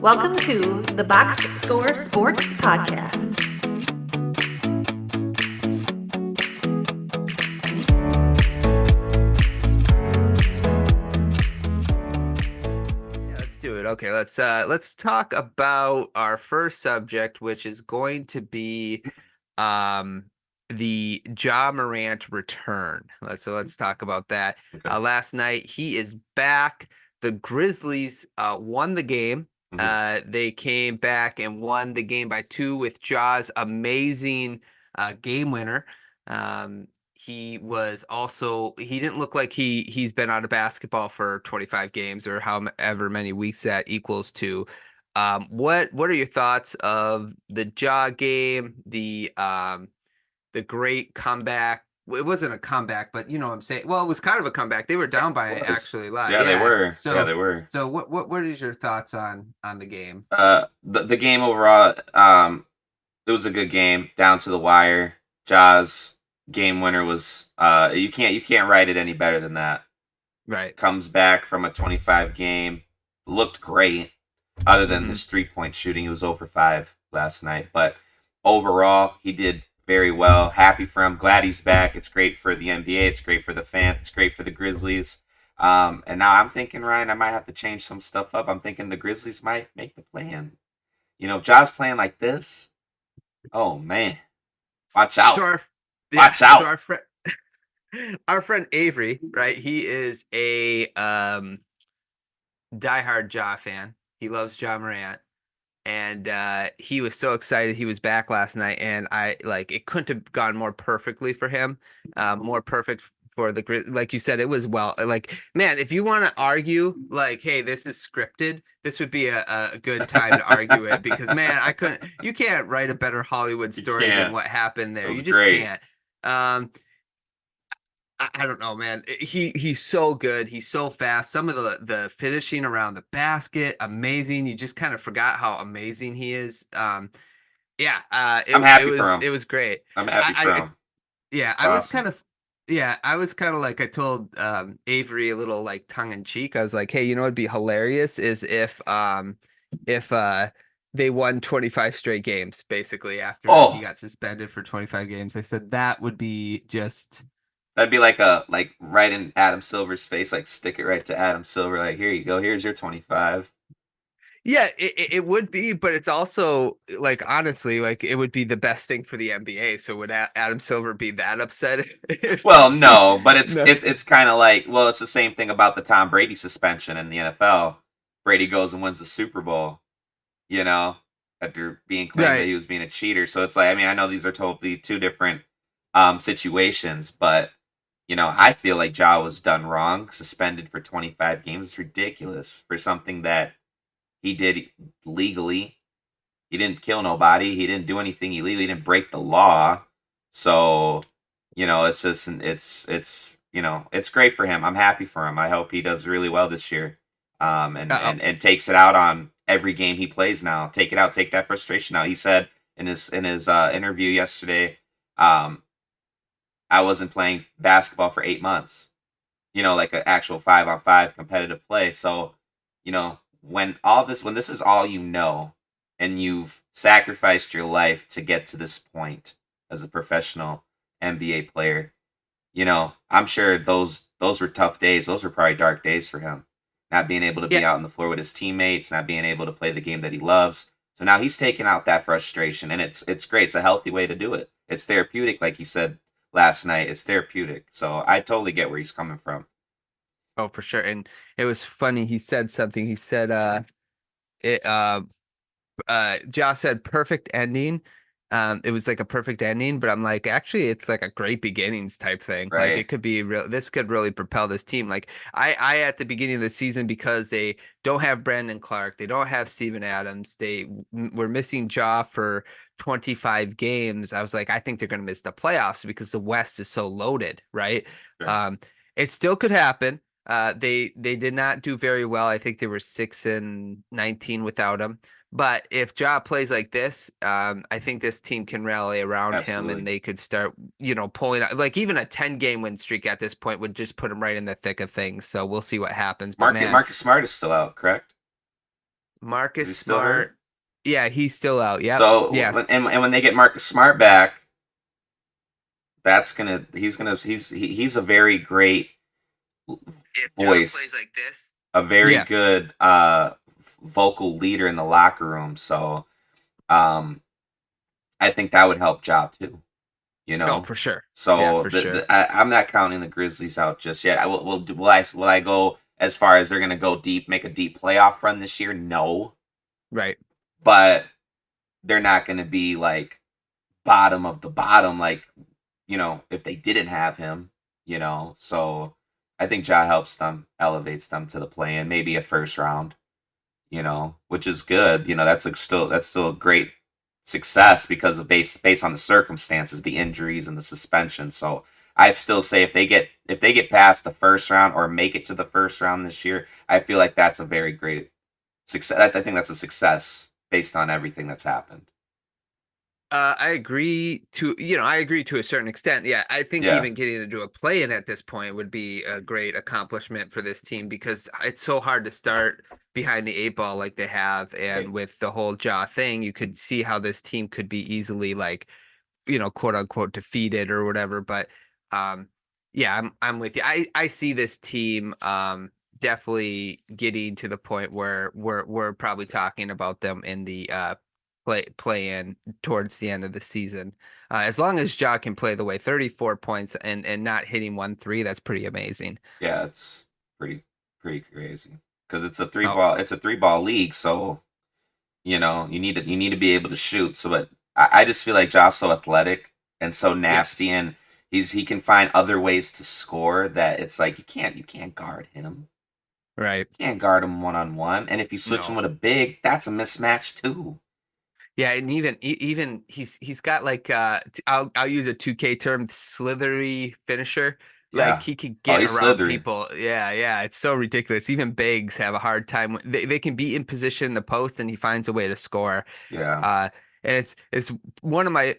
Welcome to the Box Score Sports Podcast. Yeah, let's do it. Okay, let's talk about our first subject, which is going to be um the Ja Morant return. Let's talk about that. Okay. Last night he is back. The Grizzlies won the game. They came back and won the game by 2 with Ja's amazing game winner. He didn't look like he's been out of basketball for 25 games or however many weeks that equals to. What are your thoughts of the Ja game, the great comeback? It wasn't a comeback, but you know what I'm saying. Well, it was kind of a comeback. They were down by It was. actually a lot. Yeah, they were. So Yeah, they were. so what is your thoughts on the game? The game overall, it was a good game down to the wire. Ja's game winner was you can't write it any better than that. Right. Comes back from a 25 game, looked great. Other than Mhm. his 3-point shooting, he was 0 for 5 last night. But overall, he did very well. Happy for him. Glad he's back. It's great for the NBA. It's great for the fans. It's great for the Grizzlies. And now I'm thinking, Ryan, I might have to change some stuff up. I'm thinking the Grizzlies might make the play-in. You know, if Ja's playing like this, oh man, watch out! So our Watch out! So our friend Avery, right? He is a diehard Ja fan. He loves Ja Morant. And he was so excited he was back last night, and it couldn't have gone more perfectly for him, more perfect for like you said, it was man, if you want to argue like, hey, this is scripted, this would be a good time to argue it because man, you can't write a better Hollywood You story than can't. what happened there. It was You just great. can't. I don't know, man. He's so good. He's so fast. Some of the finishing around the basket, amazing. You just kind of forgot how amazing he is. Yeah, I'm happy for him. it was great. I'm happy for I him. yeah, It's awesome. I was kind of like I told Avery a little like tongue in cheek. I was like, hey, you know what'd be hilarious is if they won 25 straight games basically after he Oh, got suspended for 25 games. I said that would be just. that'd be like right in Adam Silver's face, like stick it right to Adam Silver, like here you go, here's your 25. Yeah, it would be, but it's also like honestly, like it would be the best thing for the NBA. So would Adam Silver be that upset if Well, no, but it's no? it's it's kind of like, well, it's the same thing about the Tom Brady suspension in the NFL. Brady goes and wins the Super Bowl, you know, after being claimed that Right. he was being a cheater. So it's like, I mean, I know these are totally two different situations, but you know, I feel like Ja was done wrong, suspended for 25 games. It's ridiculous for something that he did legally. He didn't kill nobody. He didn't do anything illegal. He didn't break the law. So, you know, it's just it's you know, it's great for him. I'm happy for him. I hope he does really well this year. And Uh, and takes it out on every game he plays now. Take it out, take that frustration out. He said in his interview yesterday, I wasn't playing basketball for 8 months. You know, like an actual 5-on-5 competitive play. So, you know, when this is all you know and you've sacrificed your life to get to this point as a professional NBA player, you know, I'm sure those were tough days. Those were probably dark days for him. Not being able to yeah, be out on the floor with his teammates, not being able to play the game that he loves. So now he's taking out that frustration, and it's great. It's a healthy way to do it. It's therapeutic, like he said last night. It's therapeutic. So I totally get where he's coming from. oh, for sure. And it was funny. He said something. He said, it, Josh said perfect ending. It was like a perfect ending, but I'm like, actually, it's like a great beginnings type thing. Like Right. it could be real. This could really propel this team. Like I at the beginning of the season because they don't have Brandon Clark, they don't have Steven Adams, they were missing Ja for 25 games. I was like, I think they're going to miss the playoffs because the West is so loaded, right? Sure. Um, it still could happen. They did not do very well. I think they were 6-19 without him. But if Ja plays like this, I think this team can rally around him and Absolutely. they could start, pulling out like even a 10-game win streak at this point would just put him right in the thick of things. So we'll see what happens. But man, Marcus Smart is still out, correct? Marcus Is he still hurt? Smart. Yeah, he's still out. Yep. So Yes. and when they get Marcus Smart back, he's a very great If John voice, plays like this, a very Yeah. good vocal leader in the locker room. So I think that would help Ja too. You know, oh, for sure. so Yeah, for sure. I'm not counting the Grizzlies out just yet. Will I go as far as they're going to go deep, make a deep playoff run this year? No, Right. but they're not going to be like bottom of the bottom, like, you know, if they didn't have him, you know. So I think Ja helps them, elevates them to the play, and maybe a first round, you know, which is good. You know, that's still a great success because of based on the circumstances, the injuries and the suspension. So I still say if they get past the first round or make it to the first round this year, I feel like that's a very great success. I think that's a success based on everything that's happened. I agree to a certain extent. Yeah, I think Yeah. even getting to do a play-in at this point would be a great accomplishment for this team because it's so hard to start behind the 8 ball like they have. And Right. with the whole jaw thing, you could see how this team could be easily like, quote unquote defeated or whatever. But yeah, I'm with you. I see this team definitely getting to the point where we're probably talking about them in the play in towards the end of the season. As long as Ja can play the way 34 points and not hitting 1 3, that's pretty amazing. Yeah, it's pretty crazy because Oh, it's a 3 ball league, so you know you need to be able to shoot. So, but I just feel like Josh's so athletic and so yeah, nasty, and he can find other ways to score that it's like you can't guard him. right. You can't guard him 1-on-1, and if you switch him No. with a big, that's a mismatch too. Yeah, and even he's got like I'll use a 2K term, slithery finisher. Like Yeah. he could Oh, get he's around slithery. people. Yeah, it's so ridiculous. Even bigs have a hard time. They can be in position in the post, and he finds a way to score. Yeah. Uh, and it's one of my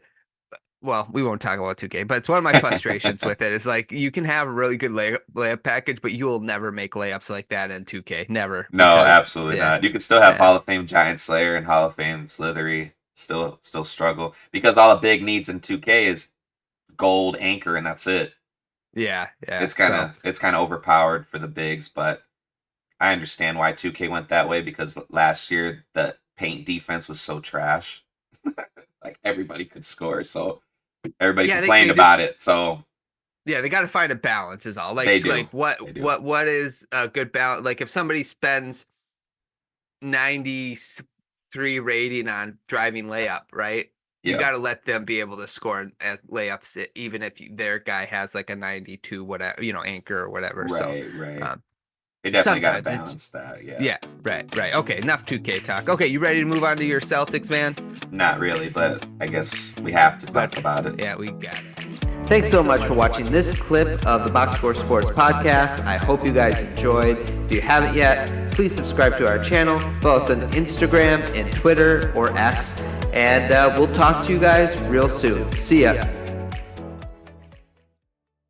well, we won't talk about 2K, but it's one of my frustrations with it. Is like you can have a really good layup package, but you will never make layups like that in 2K. Never, No, because absolutely yeah, not. You can still have yeah, Hall of Fame Giant Slayer and Hall of Fame Slithery still struggle because all a big needs in 2K is gold anchor and that's it. yeah. So. It's kind of overpowered for the bigs, but I understand why 2K went that way because last year the paint defense was so trash. Like everybody could score, so everybody Yeah, complained they just about it. So they got to find a balance is all. they Like do. They do. what is a good balance? Like if somebody spends 93 rating on driving layup, right? You Yeah. got to let them be able to score at layups, even if their guy has like a 92, whatever, anchor or whatever. So, Right. um, They definitely got to sometimes it's balance that. Yeah. yeah, right. Okay, enough 2K talk. Okay, you ready to move on to your Celtics, man? Not really, but I guess we have to talk about it. Yeah, we got it. Thanks so much for watching this clip of the Box Score Sports Podcast. I hope you guys enjoyed. If you haven't yet, please subscribe to our channel. Follow us on Instagram and Twitter or X. And we'll talk to you guys real soon. See ya.